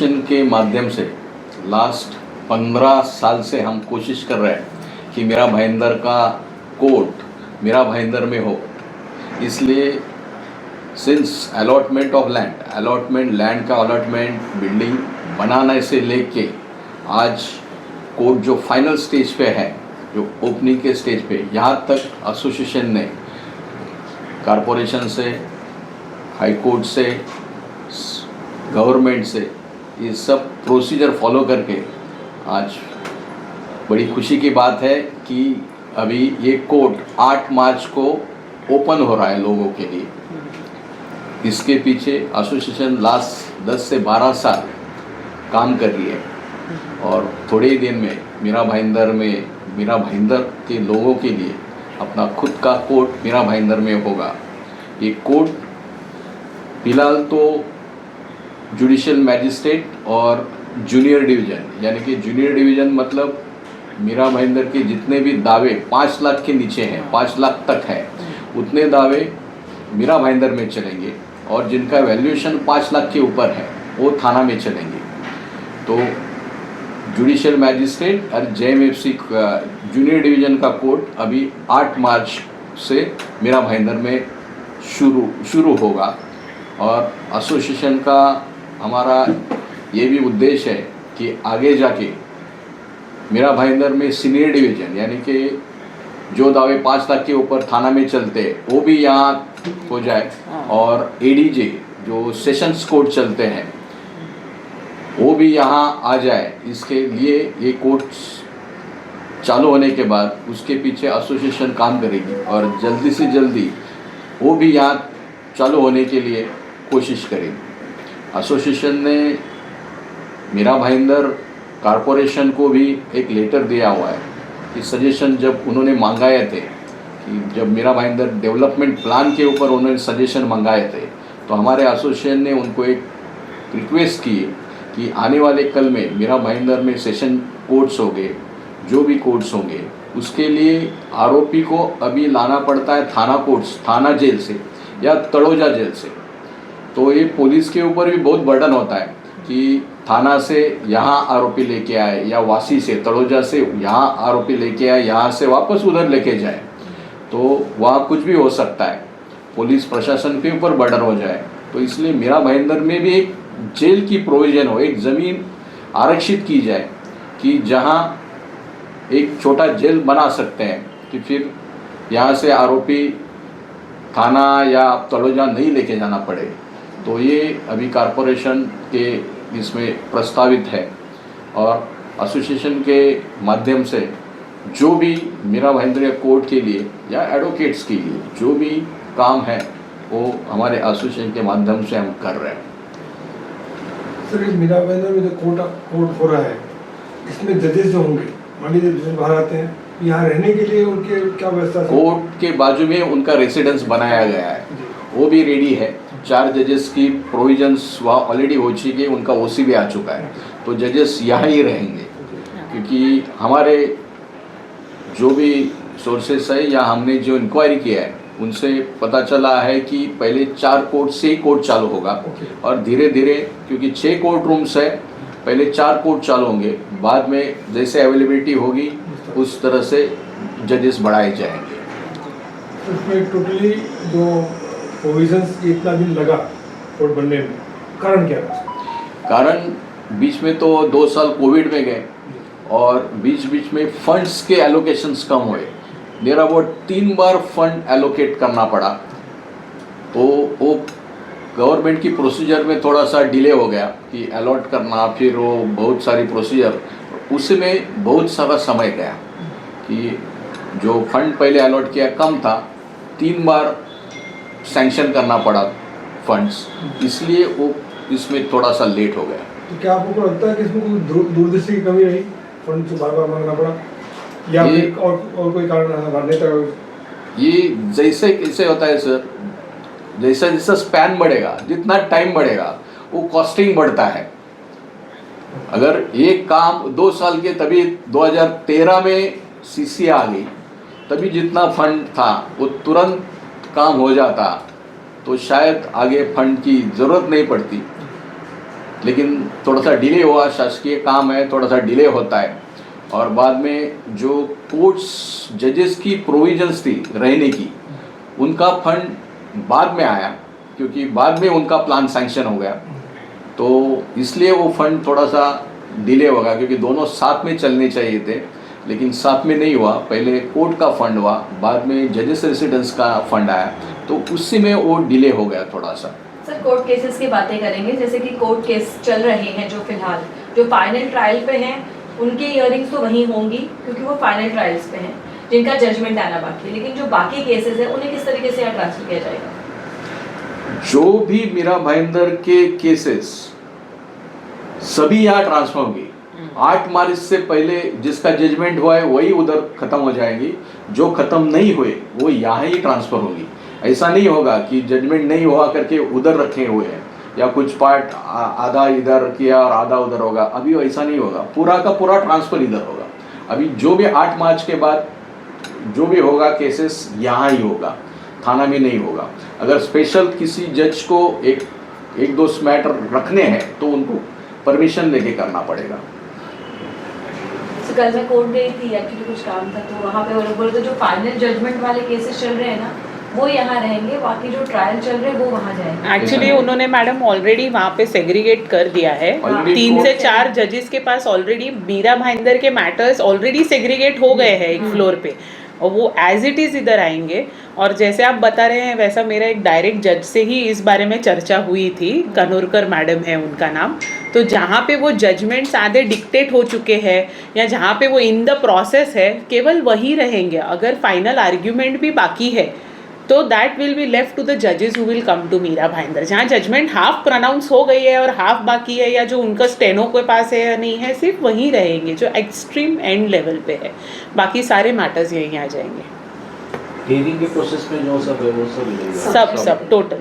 Association के माध्यम से लास्ट 15 साल से हम कोशिश कर रहे हैं कि मीरा भाईंदर का कोर्ट मीरा भाईंदर में हो। इसलिए सिंस अलॉटमेंट ऑफ लैंड का अलॉटमेंट बिल्डिंग बनाने से लेके आज कोर्ट जो फाइनल स्टेज पे है, जो ओपनिंग के स्टेज पे, यहाँ तक एसोसिएशन ने कॉरपोरेशन से, हाई कोर्ट से, गवर्नमेंट से ये सब प्रोसीजर फॉलो करके आज बड़ी खुशी की बात है कि अभी ये कोर्ट 8 मार्च को ओपन हो रहा है लोगों के लिए। इसके पीछे एसोसिएशन लास्ट 10 से 12 साल काम कर रही है और थोड़े ही दिन में मीरा भाईंदर के लोगों के लिए अपना खुद का कोर्ट मीरा भाईंदर में होगा। ये कोर्ट फिलहाल तो जुडिशियल मैजिस्ट्रेट और जूनियर डिवीज़न, यानी कि जूनियर डिवीज़न मतलब मीरा भाईंदर के जितने भी दावे 5 लाख के नीचे हैं, 5 लाख तक है, उतने दावे मीरा भाईंदर में चलेंगे और जिनका वैल्यूएशन 5 लाख के ऊपर है वो थाना में चलेंगे। तो जुडिशियल मैजिस्ट्रेट और जेएमएफसी जूनियर डिवीज़न का कोर्ट अभी 8 मार्च से मीरा भाईंदर में शुरू होगा। और एसोसिएशन का हमारा ये भी उद्देश्य है कि आगे जाके मीरा भाईंदर में सीनियर डिवीज़न, यानी कि जो दावे 5 लाख के ऊपर थाना में चलते वो भी यहाँ हो जाए और एडीजे जो सेशंस कोर्ट चलते हैं वो भी यहाँ आ जाए। इसके लिए ये कोर्ट चालू होने के बाद उसके पीछे एसोसिएशन काम करेगी और जल्दी से जल्दी वो भी यहाँ चालू होने के लिए कोशिश करेगी। एसोसिएशन ने मीरा भाईंदर कॉरपोरेशन को भी एक लेटर दिया हुआ है कि सजेशन जब उन्होंने मंगाए थे, कि जब मीरा भाईंदर डेवलपमेंट प्लान के ऊपर उन्होंने सजेशन मंगाए थे, तो हमारे एसोसिएशन ने उनको एक रिक्वेस्ट की कि आने वाले कल में मीरा भाईंदर में सेशन कोर्ट्स होंगे, जो भी कोर्ट्स होंगे उसके लिए आरोपी को अभी लाना पड़ता है थाना जेल से या तड़ोजा जेल से। तो ये पुलिस के ऊपर भी बहुत बर्डन होता है कि थाना से यहाँ आरोपी लेके आए या वासी से तड़ोजा से यहाँ आरोपी लेके आए, यहाँ से वापस उधर लेके जाए, तो वहाँ कुछ भी हो सकता है, पुलिस प्रशासन के ऊपर बर्डन हो जाए। तो इसलिए मीरा भाईंदर में भी एक जेल की प्रोविज़न हो, एक ज़मीन आरक्षित की जाए कि जहाँ एक छोटा जेल बना सकते हैं कि फिर यहाँ से आरोपी थाना या तड़ोजा नहीं लेके जाना पड़े। तो ये अभी कॉरपोरेशन के इसमें प्रस्तावित है और एसोसिएशन के माध्यम से जो भी मीरा भाईंदर कोर्ट के लिए या एडवोकेट्स के लिए जो भी काम है वो हमारे एसोसिएशन के माध्यम से हम कर रहे हैं। सर, इस मीरा भाईंदर में जो कोर्ट हो रहा है, इसमें जजेस जो होंगे, मान लीजिए जजेस बाहर आते हैं, यहाँ रहने के लिए उनके क्या व्यवस्था है? कोर्ट के बाजू में उनका रेसिडेंस बनाया गया है, वो भी रेडी है। 4 जजेस की प्रोविजंस वहाँ ऑलरेडी हो चुकी है, उनका ओसी भी आ चुका है, तो जजेस यहाँ ही रहेंगे। क्योंकि हमारे जो भी सोर्सेस है या हमने जो इंक्वायरी किया है उनसे पता चला है कि पहले 4 कोर्ट से ही कोर्ट चालू होगा और धीरे धीरे, क्योंकि 6 कोर्ट रूम्स है, पहले 4 कोर्ट चालू होंगे, बाद में जैसे अवेलेबिलिटी होगी उस तरह से जजेस बढ़ाए जाएंगे। उसमें टोटली जो प्रोविजंस इतना दिन लगा कोर्ट बनने में, कारण क्या था? कारण बीच में तो 2 साल कोविड में गए और बीच में फंड्स के एलोकेशंस कम हुए। देयर अबाउट 3 बार फंड एलोकेट करना पड़ा, तो वो गवर्नमेंट की प्रोसीजर में थोड़ा सा डिले हो गया कि अलॉट करना, फिर वो बहुत सारी प्रोसीजर, उसमें बहुत सारा समय गया कि जो फंड पहले अलॉट किया कम था, 3 बार सैंक्शन करना पड़ा फंड्स, इसलिए वो इसमें थोड़ा सा लेट हो गया। तो क्या आपको लगता है कि इसमें कोई दूरदृष्टि की कमी रही, फंड से बार मांगना पड़ा, या और कोई कारण रहा? ये जैसे होता है सर, जैसा स्पैन बढ़ेगा, जितना टाइम बढ़ेगा वो कॉस्टिंग बढ़ता है। अगर एक काम 2 साल के, तभी 2013 में सीसी आ गई, तभी जितना फंड था वो तुरंत काम हो जाता, तो शायद आगे फंड की ज़रूरत नहीं पड़ती। लेकिन थोड़ा सा डिले हुआ, शासकीय काम है, थोड़ा सा डिले होता है। और बाद में जो कोर्ट्स जजेस की प्रोविजंस थी रहने की, उनका फंड बाद में आया, क्योंकि बाद में उनका प्लान सैंक्शन हो गया, तो इसलिए वो फंड थोड़ा सा डिले होगा, क्योंकि दोनों साथ में चलने चाहिए थे, लेकिन साथ में नहीं हुआ। पहले कोर्ट का फंड हुआ, बाद में जजेस रेसिडेंस का फंड आया, तो उसी में वो डिले हो गया थोड़ा सा। सर कोर्ट केसेस की बातें करेंगे, जैसे कि कोर्ट केस चल रहे हैं जो फिलहाल जो फाइनल ट्रायल पे हैं, उनकी हियरिंग्स तो वहीं होंगी क्योंकि वो फाइनल ट्रायल्स पे हैं जिनका जजमेंट आना बाकी है, लेकिन जो बाकी केसेस हैं उन्हें किस तरीके से यहाँ ट्रांसफर किया जाएगा? जो भी मीरा भाईंदर के केसेस सभी यहाँ ट्रांसफर होंगी। 8 मार्च से पहले जिसका जजमेंट हुआ है वही उधर खत्म हो जाएगी, जो खत्म नहीं हुए वो यहाँ ही ट्रांसफर होगी। ऐसा नहीं होगा कि जजमेंट नहीं हुआ करके उधर रखे हुए हैं या कुछ पार्ट आधा इधर किया और आधा उधर होगा, अभी ऐसा नहीं होगा, पूरा का पूरा ट्रांसफर इधर होगा। अभी जो भी 8 मार्च के बाद जो भी होगा केसेस यहाँ ही होगा, थाना में नहीं होगा। अगर स्पेशल किसी जज को एक दो मैटर रखने हैं तो उनको परमिशन लेके करना पड़ेगा। तो कल मैं कोर्ट गई थी, एक्चुअली कुछ काम था, तो वहाँ पे वो लोग बोले तो जो फाइनल जजमेंट वाले केसेस चल रहे हैं ना वो यहाँ रहेंगे, बाकी जो ट्रायल चल रहे हैं वो वहाँ जाएंगे। एक्चुअली उन्होंने मैडम ऑलरेडी वहाँ पे सेग्रीगेट कर दिया है। Already 3 से court- 4 जजेस के पास ऑलरेडी मीरा भाईंदर के मैटर्स ऑलरेडी सेग्रीगेट हो गए हैं एक फ्लोर पे, और वो एज इट इज़ इधर आएंगे। और जैसे आप बता रहे हैं वैसा मेरा एक डायरेक्ट जज से ही इस बारे में चर्चा हुई थी, कनोरकर मैडम है उनका नाम। तो जहाँ पे वो जजमेंट्स आधे डिक्टेट हो चुके हैं या जहाँ पे वो इन द प्रोसेस है, केवल वही रहेंगे। अगर फाइनल आर्ग्यूमेंट भी बाकी है तो that will be left to the जजेस who will come to Mira Bhayandar. जहाँ जजमेंट हाफ प्रोनाउंस हो गई है और हाफ बाकी है, या जो उनका स्टेनो के पास है या नहीं है, सिर्फ वहीं रहेंगे जो एक्सट्रीम एंड लेवल पे है। बाकी सारे मैटर्स यहीं आ जाएंगे, हियरिंग के प्रोसेस में जो सब है वो सब सब टोटल।